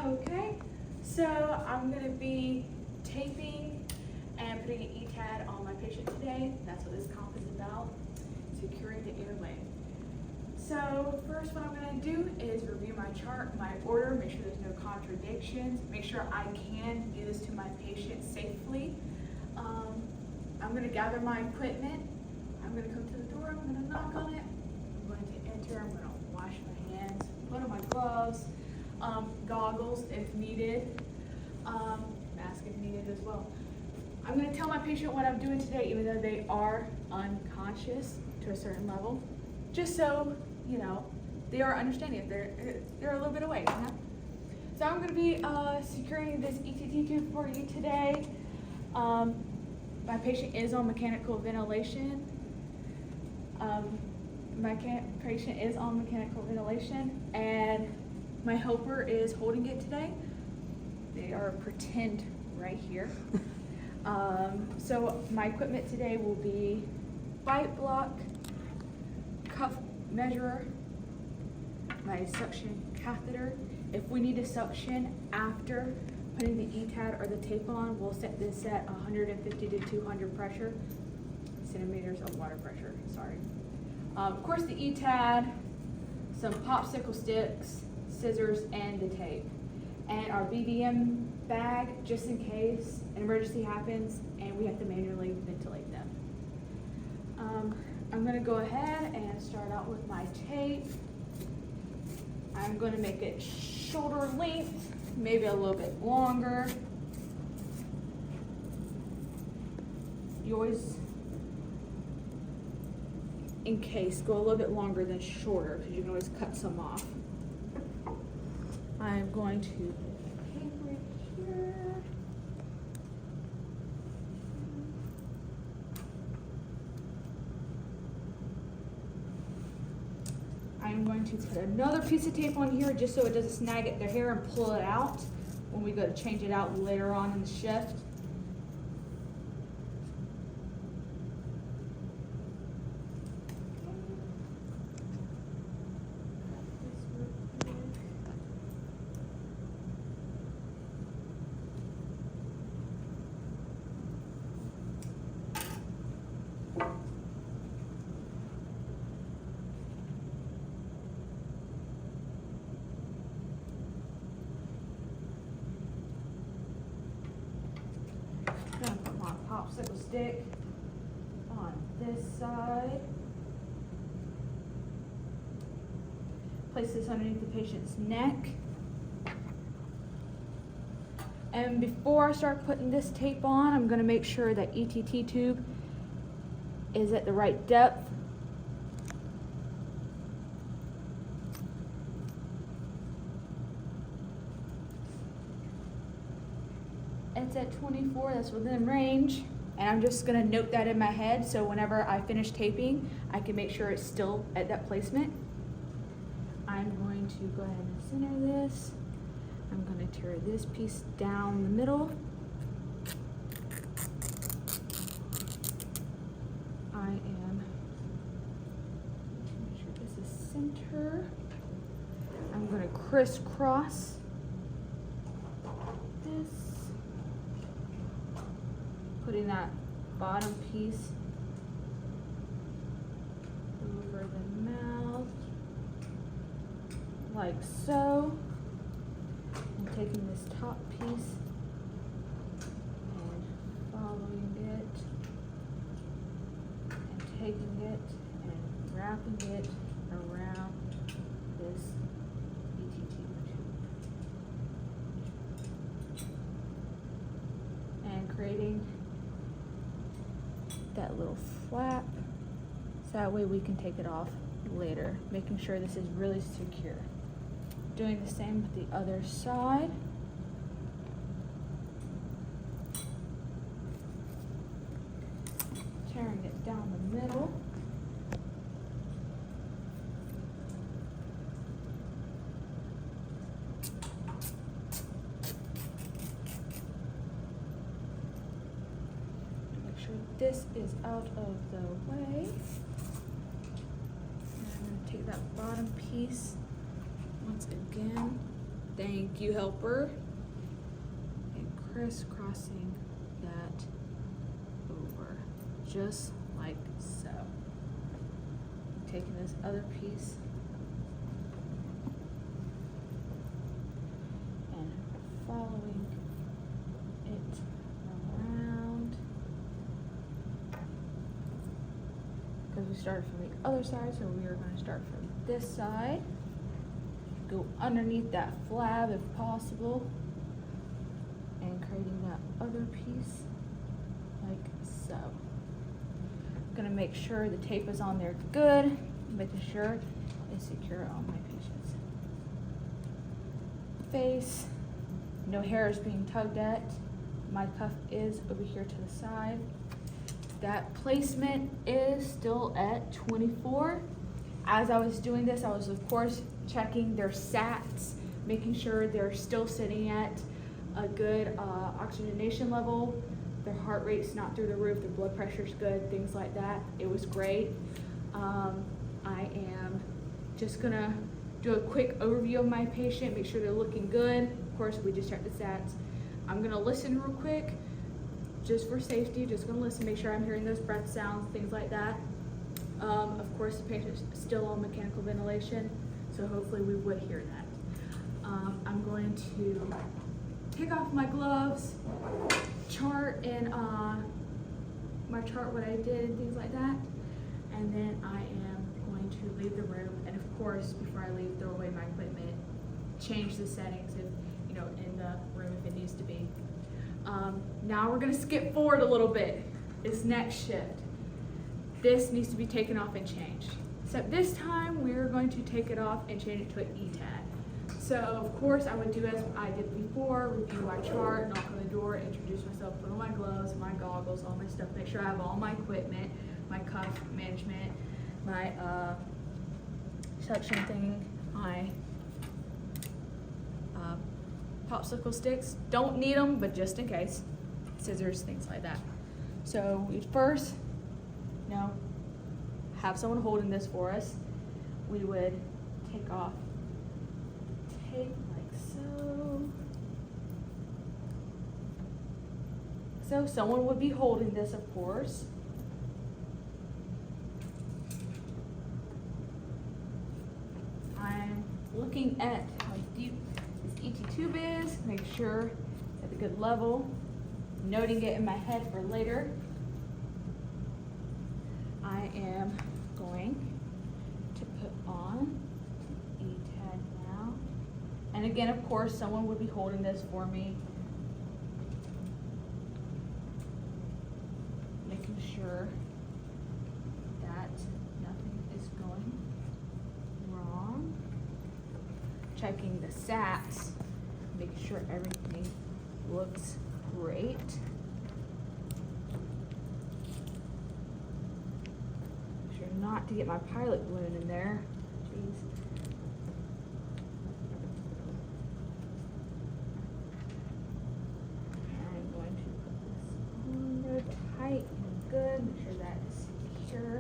Okay, so I'm going to be taping and putting an ETAD on my patient today. That's what this comp is about, securing the airway. So first what I'm going to do is review my chart, my order, make sure there's no contradictions, make sure I can do this to my patient safely. I'm going to gather my equipment. I'm going to come to the door, I'm going to knock on it, I'm going to enter, I'm going to wash my hands, put on my gloves, goggles if needed, mask if needed as well. I'm going to tell my patient what I'm doing today, even though they are unconscious to a certain level, just so, you know, they are understanding if they're a little bit awake. You know? So I'm going to be securing this ETT tube for you today. My patient is on mechanical ventilation. Patient is on mechanical ventilation, and my helper is holding it today. They are pretend right here. So my equipment today will be bite block, cuff measurer, my suction catheter. If we need to suction after putting the ETAD or the tape on, we'll set this at 150 to 200 pressure, centimeters of water pressure, sorry. Of course the ETAD, some popsicle sticks, scissors, and the tape. And our BVM bag, just in case an emergency happens and we have to manually ventilate them. I'm gonna go ahead and start out with my tape. I'm gonna make it shoulder length, maybe a little bit longer. You always, in case, go a little bit longer than shorter because you can always cut some off. I'm going to tape right here. I'm going to put another piece of tape on here just so it doesn't snag at their hair and pull it out when we go to change it out later on in the shift. Gonna put my popsicle stick on this side. Place this underneath the patient's neck. And before I start putting this tape on, I'm gonna make sure that ETT tube is at the right depth. It's at 24, that's within range. And I'm just gonna note that in my head so whenever I finish taping, I can make sure it's still at that placement. I'm going to go ahead and center this. I'm gonna tear this piece down the middle. I am, make sure this is center. I'm gonna crisscross this. Putting that bottom piece over the mouth, like so. I'm taking this top piece and following it, and taking it and wrapping it around this ETT tube. And creating that little flap so that way we can take it off later, making sure this is really secure. Doing the same with the other side. Tearing it down the middle. This is out of the way. And I'm going to take that bottom piece once again thank you helper, and crisscrossing that over, just like so. Taking this other piece and following it around, because we started from the other side, so we are going to start from this side, go underneath that flab if possible, and creating that other piece like so. I'm gonna make sure the tape is on there good, making sure it's secure on my patient's face. No hair is being tugged at. My cuff is over here to the side. That placement is still at 24. As I was doing this, I was of course checking their SATs, making sure they're still sitting at a good oxygenation level. Their heart rate's not through the roof, their blood pressure's good, things like that. It was great. I am just gonna do a quick overview of my patient, make sure they're looking good. Of course, we just checked the SATs. I'm gonna listen real quick, just for safety, just gonna listen, make sure I'm hearing those breath sounds, things like that. Of course, the patient's still on mechanical ventilation, so hopefully we would hear that. I'm going to take off my gloves, chart and my chart what I did and things like that, and then I am going to leave the room, and of course before I leave, throw away my equipment, change the settings if in the room if it needs to be. Now we're gonna skip forward a little bit. It's next shift. This needs to be taken off and changed. Except this time we're going to take it off and change it to an ETAD. So of course I would do as I did before, review my chart, knock on the door, introduce myself, put on my gloves, my goggles, all my stuff, make sure I have all my equipment, my cuff management, my suction thing, my popsicle sticks. Don't need them, but just in case. Scissors, things like that. So we first, have someone holding this for us. We would take off the tape like so. So someone would be holding this, of course. I'm looking at how deep this ET tube is, make sure it's at a good level, noting it in my head for later. I am going to put on ETAD now. And again, of course, someone would be holding this for me, making sure that nothing is going wrong. Checking the SATs, making sure everything looks great. Make sure not to get my pilot balloon in there. Jeez. I'm going to put this on there tight and good. Make sure that is secure.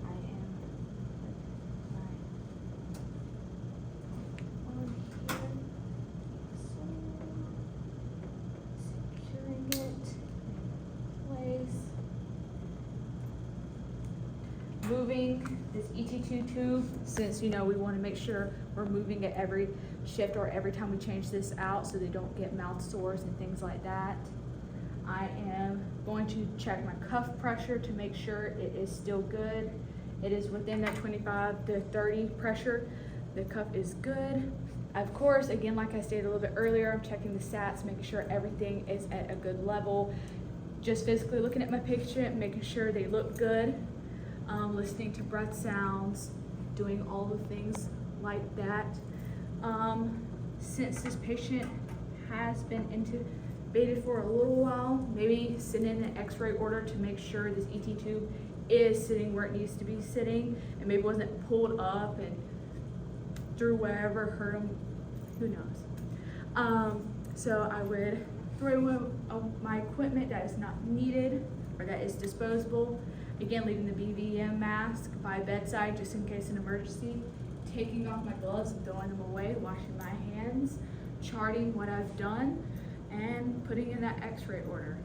I am on here. So securing it in place. Moving this ET2 tube, since we want to make sure we're moving it every shift or every time we change this out so they don't get mouth sores and things like that. I am going to check my cuff pressure to make sure it is still good. It is within that 25 to 30 pressure. The cuff is good. Of course, again, like I stated a little bit earlier, I'm checking the SATs, making sure everything is at a good level. Just physically looking at my patient, making sure they look good. Listening to breath sounds, doing all the things like that. Since this patient has been intubated for a little while, maybe send in an x-ray order to make sure this ET tube is sitting where it needs to be sitting and maybe wasn't pulled up and through wherever, hurt them, who knows. So I would throw away my equipment that is not needed or that is disposable. Again, leaving the BVM mask by bedside just in case an emergency. taking off my gloves and throwing them away, washing my hands, charting what I've done, and putting in that x-ray order.